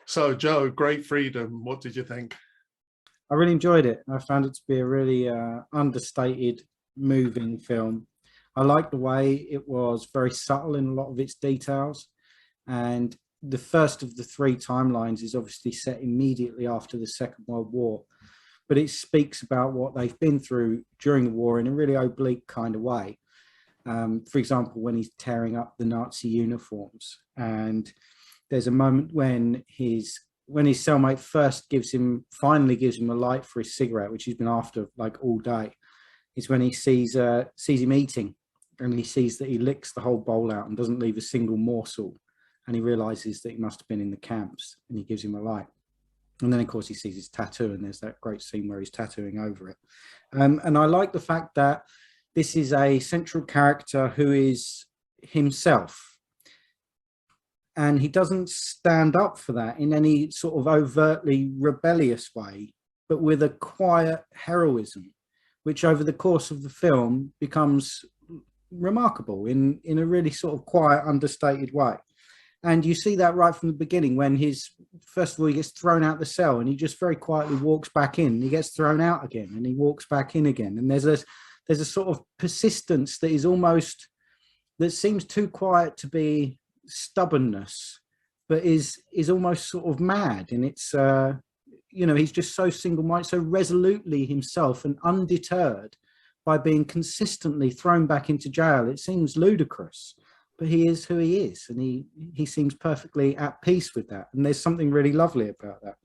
So, Joe, Great Freedom, what did you think? I really enjoyed it. I found it to be a really understated, moving film. I liked the way it was very subtle in a lot of its details. And the first of the three timelines is obviously set immediately after the Second World War, but it speaks about what they've been through during the war in a really oblique kind of way. For example, when he's tearing up the Nazi uniforms, and there's a moment when his cellmate finally gives him a light for his cigarette, which he's been after like all day, is when he sees him eating, and he sees that he licks the whole bowl out and doesn't leave a single morsel, and he realizes that he must have been in the camps, and he gives him a light. And then, of course, he sees his tattoo, and there's that great scene where he's tattooing over it. And I like the fact that this is a central character who is himself, and he doesn't stand up for that in any sort of overtly rebellious way, but with a quiet heroism, which over the course of the film becomes remarkable in a really sort of quiet, understated way. And you see that right from the beginning when first of all, he gets thrown out the cell and he just very quietly walks back in. He gets thrown out again and he walks back in again. And there's a sort of persistence that seems too quiet to be stubbornness, but is almost sort of mad. And he's just so single-minded, so resolutely himself and undeterred by being consistently thrown back into jail. It seems ludicrous, but he is who he is, and he seems perfectly at peace with that. And there's something really lovely about that.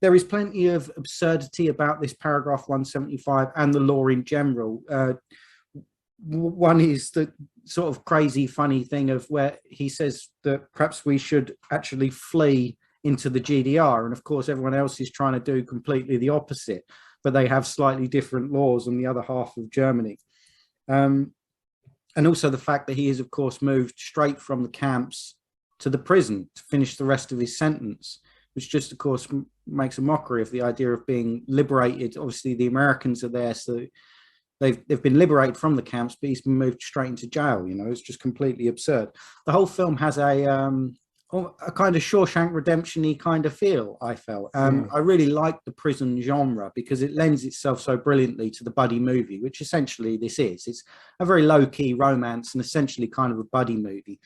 There is plenty of absurdity about this paragraph 175 and the law in general. One is the sort of crazy, funny thing of where he says that perhaps we should actually flee into the GDR. And of course, everyone else is trying to do completely the opposite, but they have slightly different laws on the other half of Germany. And also the fact that he is, of course, moved straight from the camps to the prison to finish the rest of his sentence, which just, of course, makes a mockery of the idea of being liberated. Obviously, the Americans are there, so they've been liberated from the camps, but he's been moved straight into jail. It's just completely absurd. The whole film has a kind of Shawshank Redemption-y kind of feel, I felt. I really like the prison genre because it lends itself so brilliantly to the buddy movie, which essentially this is. It's a very low-key romance and essentially kind of a buddy movie.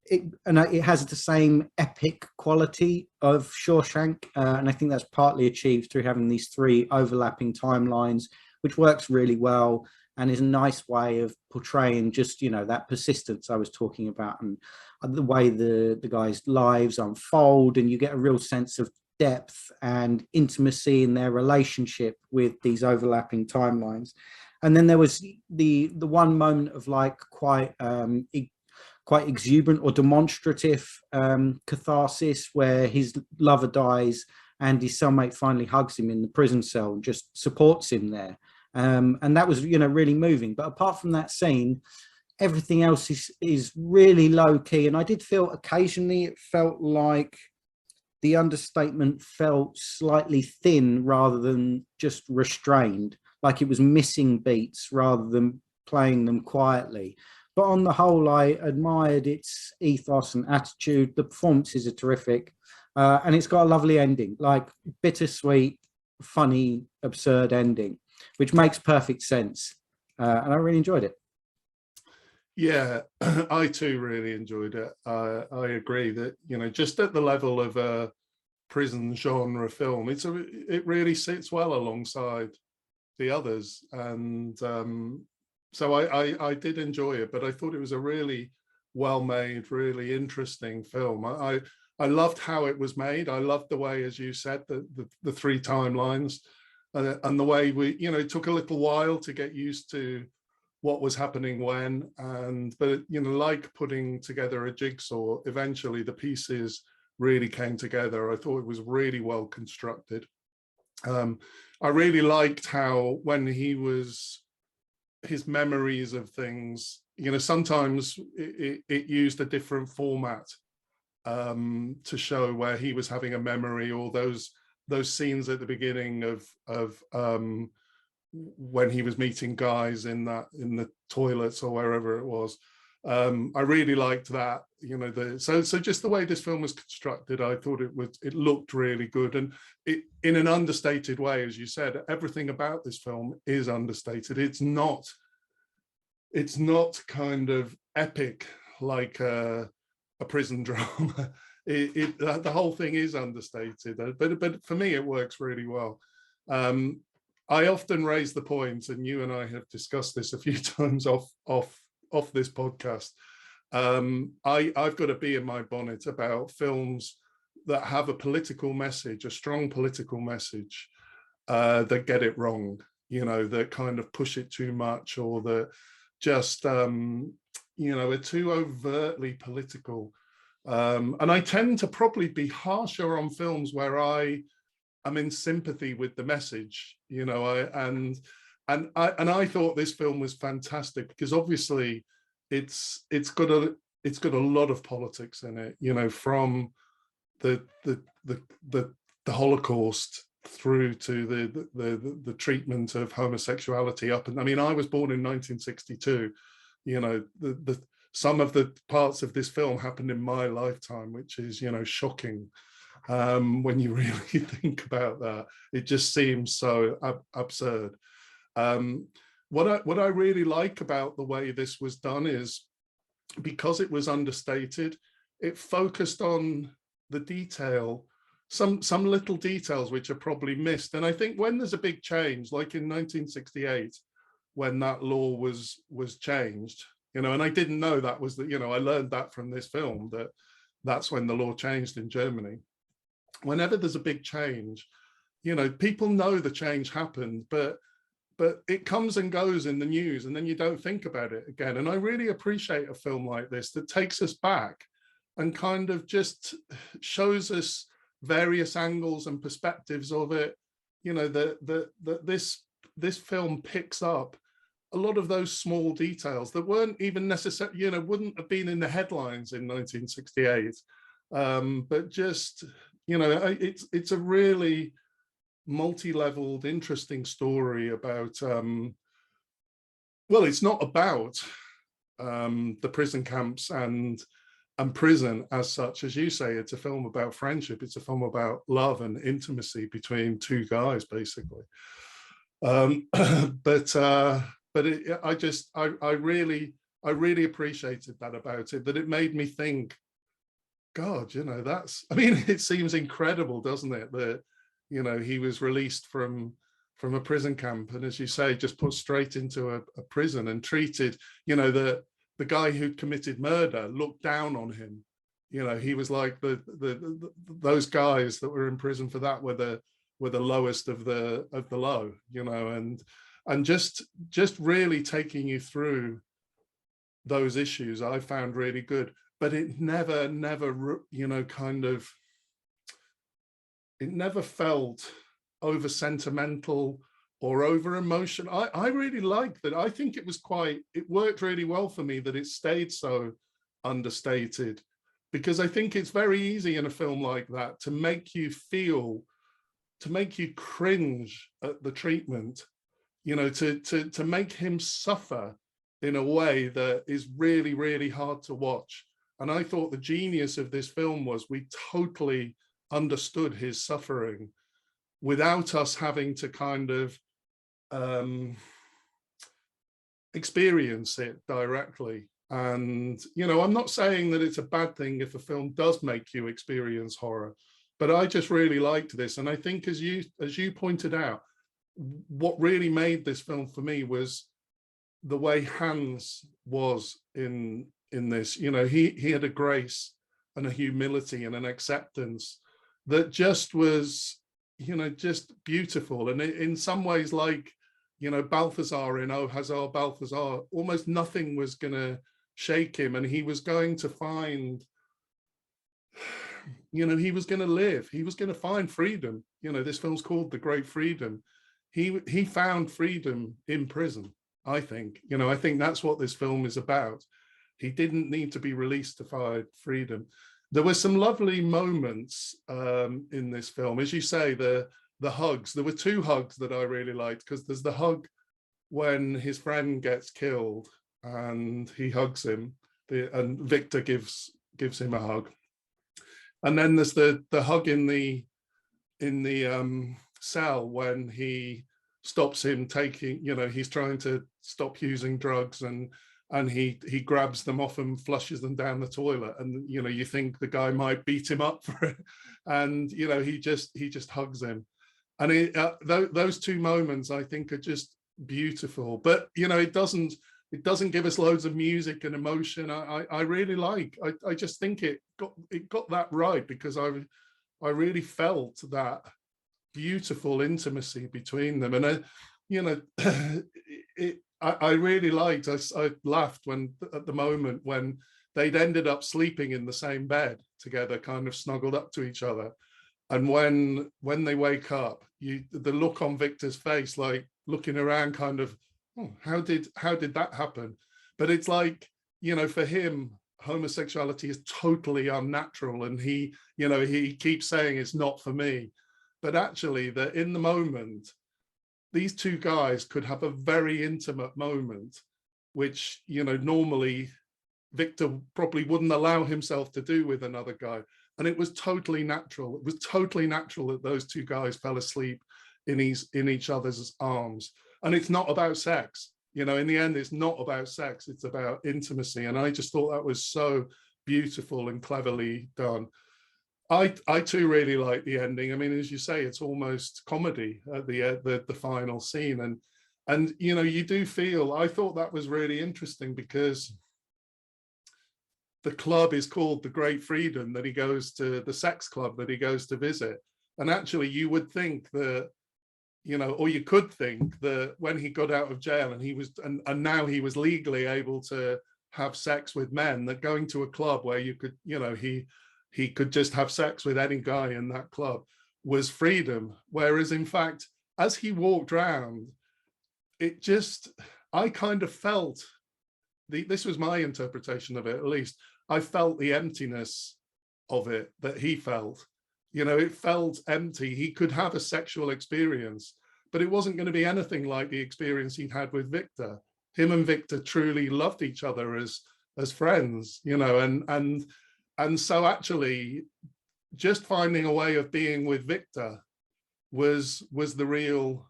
It has the same epic quality of Shawshank, and I think that's partly achieved through having these three overlapping timelines, which works really well and is a nice way of portraying just, that persistence I was talking about, and the way the guys' lives unfold, and you get a real sense of depth and intimacy in their relationship with these overlapping timelines. And then there was the one moment of like quite exuberant or demonstrative catharsis where his lover dies and his cellmate finally hugs him in the prison cell and just supports him there. And that was, really moving. But apart from that scene, everything else is really low key. And I did feel occasionally it felt like the understatement felt slightly thin rather than just restrained, like it was missing beats rather than playing them quietly. But on the whole, I admired its ethos and attitude. The performances are terrific. And it's got a lovely ending, like bittersweet, funny, absurd ending, which makes perfect sense. And I really enjoyed it. Yeah, I too really enjoyed it. I agree that, just at the level of a prison genre film, it really sits well alongside the others. And so I did enjoy it, but I thought it was a really well-made, really interesting film. I loved how it was made. I loved the way, as you said, the three timelines, and the way it took a little while to get used to what was happening when, but like putting together a jigsaw, eventually the pieces really came together. I thought it was really well constructed. I really liked how when his memories of things, sometimes it used a different format to show where he was having a memory, or those scenes at the beginning of when he was meeting guys in the toilets or wherever it was. I really liked that, you know, so just the way this film was constructed, I thought it looked really good, and it, in an understated way, as you said, everything about this film is understated. It's not kind of epic like a prison drama. The whole thing is understated, but for me it works really well. I often raise the point, and you and I have discussed this a few times off this podcast. I've got to be in my bonnet about films that have a political message, a strong political message, that get it wrong, you know, that kind of push it too much, or that just, you know, are too overtly political. And I tend to probably be harsher on films where I'm in sympathy with the message, you know. I thought this film was fantastic because obviously it's got a lot of politics in it, you know, from the Holocaust through to the treatment of homosexuality up. And I mean, I was born in 1962, you know, some of the parts of this film happened in my lifetime, which is, you know, shocking. When you really think about that, it just seems so absurd. What I really like about the way this was done is, because it was understated, it focused on the detail, some little details which are probably missed. And I think when there's a big change, like in 1968, when that law was changed, you know, and I didn't know that was the, you know, I learned that from this film, that's when the law changed in Germany. Whenever there's a big change, you know, people know the change happened, but it comes and goes in the news, and then you don't think about it again. And I really appreciate a film like this that takes us back and kind of just shows us various angles and perspectives of it. You know, that this film picks up a lot of those small details that weren't even necessary, you know, wouldn't have been in the headlines in 1968. But just, you know, it's a really multi-leveled, interesting story about, well, it's not about the prison camps and prison as such. As you say, it's a film about friendship. It's a film about love and intimacy between two guys, basically. But I really appreciated that about it, that it made me think, God, you know, I mean, it seems incredible, doesn't it, that, you know, he was released from a prison camp, and as you say, just put straight into a prison and treated, you know, the guy who'd committed murder looked down on him. You know, he was like those guys that were in prison for that were the lowest of the low, you know, and just really taking you through those issues I found really good. But it never, you know, kind of, it never felt over sentimental or over emotion. I really liked that. I think it worked really well for me that it stayed so understated, because I think it's very easy in a film like that to make you feel, to make you cringe at the treatment, you know, to make him suffer in a way that is really, really hard to watch. And I thought the genius of this film was we totally understood his suffering without us having to kind of experience it directly. And, you know, I'm not saying that it's a bad thing if a film does make you experience horror, but I just really liked this. And I think, as you pointed out, what really made this film for me was the way Hans was in this. You know, he had a grace and a humility and an acceptance that just was, you know, just beautiful. And in some ways, like, you know, Balthazar in Oh Hazard Balthazar, almost nothing was going to shake him, and he was going to find, you know, he was going to live, he was going to find freedom. You know, this film's called The Great Freedom. He found freedom in prison, I think. You know, I think that's what this film is about. He didn't need to be released to find freedom. There were some lovely moments in this film. As you say, the hugs. There were two hugs that I really liked, because there's the hug when his friend gets killed and he hugs him. and Victor gives him a hug. And then there's the hug in the cell when he stops him taking, he's trying to stop using drugs, and he grabs them off and flushes them down the toilet, and you think the guy might beat him up for it, and he just hugs him. And those two moments I think are just beautiful. But it doesn't give us loads of music and emotion. I really like. I just think it got that right, because I really felt that beautiful intimacy between them. And I really liked. I laughed when at the moment when they'd ended up sleeping in the same bed together, kind of snuggled up to each other. And when they wake up, the look on Victor's face, like looking around, kind of, oh, how did that happen? But it's like, for him, homosexuality is totally unnatural, and he keeps saying it's not for me. But actually, that in the moment, these two guys could have a very intimate moment, which normally Victor probably wouldn't allow himself to do with another guy. And it was totally natural. It was totally natural that those two guys fell asleep in each other's arms. And it's not about sex. In the end, it's not about sex. It's about intimacy. And I just thought that was so beautiful and cleverly done. I too really like the ending. I mean, as you say, it's almost comedy at the final scene. And you do feel, I thought that was really interesting, because the club is called the Great Freedom, that he goes to, the sex club that he goes to visit. And actually you would think that, or you could think that when he got out of jail and he was, and now he was legally able to have sex with men, that going to a club where you could, he could just have sex with any guy in that club was freedom. Whereas in fact, as he walked around, I kind of felt, this was my interpretation of it at least, I felt the emptiness of it that he felt. It felt empty. He could have a sexual experience, but it wasn't going to be anything like the experience he'd had with Victor. Him and Victor truly loved each other as friends, and so actually just finding a way of being with Victor was the real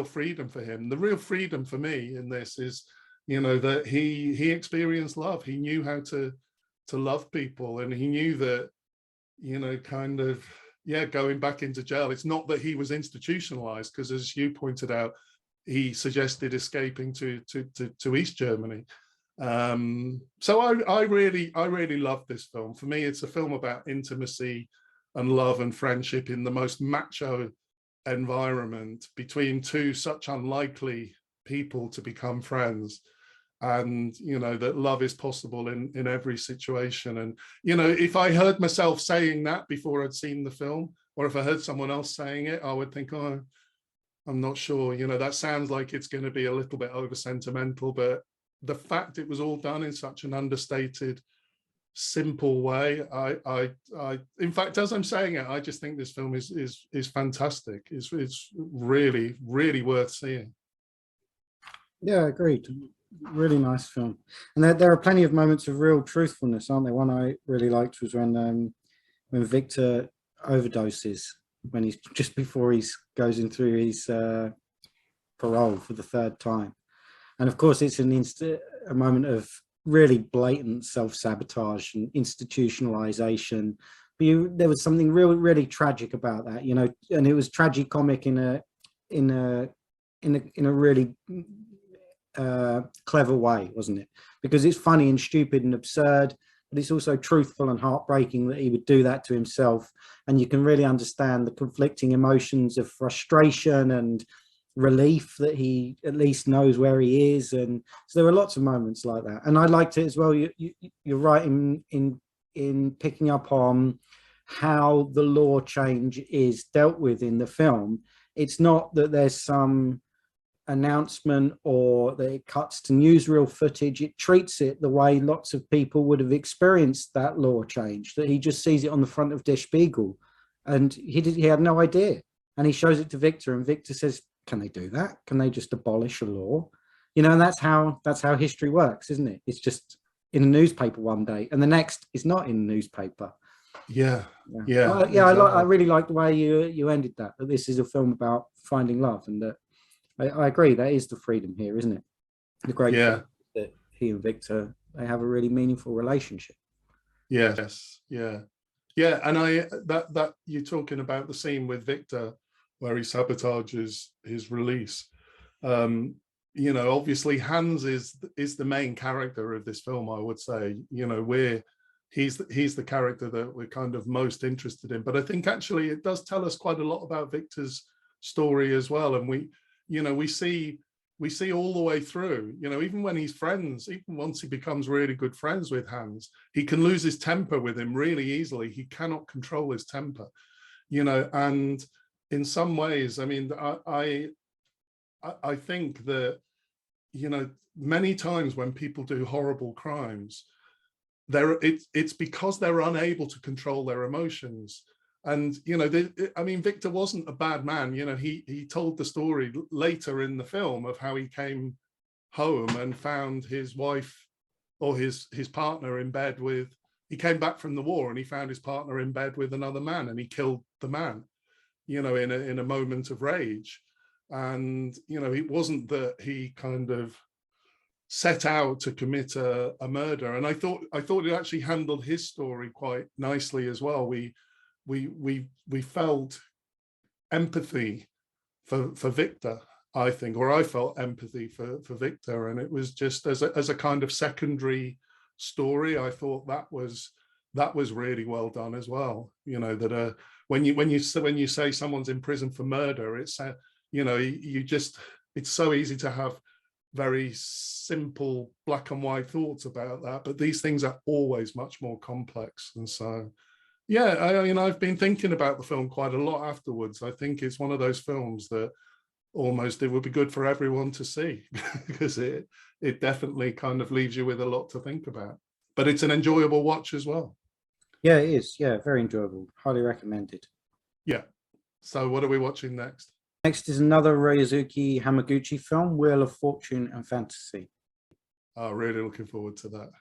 freedom for him. The real freedom for me in this is, that he experienced love. He knew how to love people, and he knew that, kind of, going back into jail, it's not that he was institutionalized, because as you pointed out, he suggested escaping to East Germany. So I really love this film. For me, it's a film about intimacy and love and friendship in the most macho environment between two such unlikely people to become friends. And that love is possible in every situation. And if I heard myself saying that before I'd seen the film, or if I heard someone else saying it, I would think, oh, I'm not sure, that sounds like it's going to be a little bit over sentimental. But the fact it was all done in such an understated, simple way, I in fact, as I'm saying it, I just think this film is fantastic. It's really, really worth seeing. Yeah, agreed. Really nice film. And there are plenty of moments of real truthfulness, aren't there? One I really liked was when Victor overdoses, when he's just before he goes in through his parole for the third time. And of course, it's a moment of really blatant self-sabotage and institutionalization. But there was something really tragic about that, and it was tragicomic in a really clever way, wasn't it? Because it's funny and stupid and absurd, but it's also truthful and heartbreaking that he would do that to himself. And you can really understand the conflicting emotions of frustration and relief that he at least knows where he is. And so there were lots of moments like that. And I liked it as well. You're right in picking up on how the law change is dealt with in the film. It's not that there's some announcement or that it cuts to newsreel footage. It treats it the way lots of people would have experienced that law change, that he just sees it on the front of Der Spiegel, and he had no idea, and he shows it to Victor, and Victor says, can they do that? Can they just abolish a law? And that's how history works, isn't it? It's just in the newspaper one day, and the next is not in the newspaper. Yeah, Yeah, yeah, I exactly. really like the way you ended that. That this is a film about finding love, and that I agree that is the freedom here, isn't it? The great Yeah, thing that he and Victor, they have a really meaningful relationship. yes, yeah, yeah. And that you're talking about the scene with Victor where he sabotages his release. Um, you know, obviously Hans is the main character of this film, I would say. You know, he's the character that we're kind of most interested in. But I think actually it does tell us quite a lot about Victor's story as well. And you know, we see all the way through, you know, even when he's friends, even once he becomes really good friends with Hans, he can lose his temper with him really easily. He cannot control his temper, you know, and in some ways, I mean, I think that, you know, many times when people do horrible crimes, it's because they're unable to control their emotions. And you know, I mean, Victor wasn't a bad man. You know, he told the story later in the film of how he came home and found his wife or his partner in bed with. He came back from the war and he found his partner in bed with another man, and he killed the man. You know, in a moment of rage. And you know, it wasn't that he kind of set out to commit a murder. And I thought it actually handled his story quite nicely as well. We felt empathy for Victor, I think, or I felt empathy for Victor, and it was just as a kind of secondary story. I thought that was really well done as well. You know, that when you say someone's in prison for murder, it's you know, you just, it's so easy to have very simple black and white thoughts about that, but these things are always much more complex. And so yeah, you know, I've been thinking about the film quite a lot afterwards. I think it's one of those films that almost it would be good for everyone to see because it definitely kind of leaves you with a lot to think about, but it's an enjoyable watch as well. Yeah, it is. Yeah, very enjoyable. Highly recommended. Yeah, so what are we watching next? Next is another Ryosuke Hamaguchi film, Wheel of Fortune and Fantasy. Oh, really looking forward to that.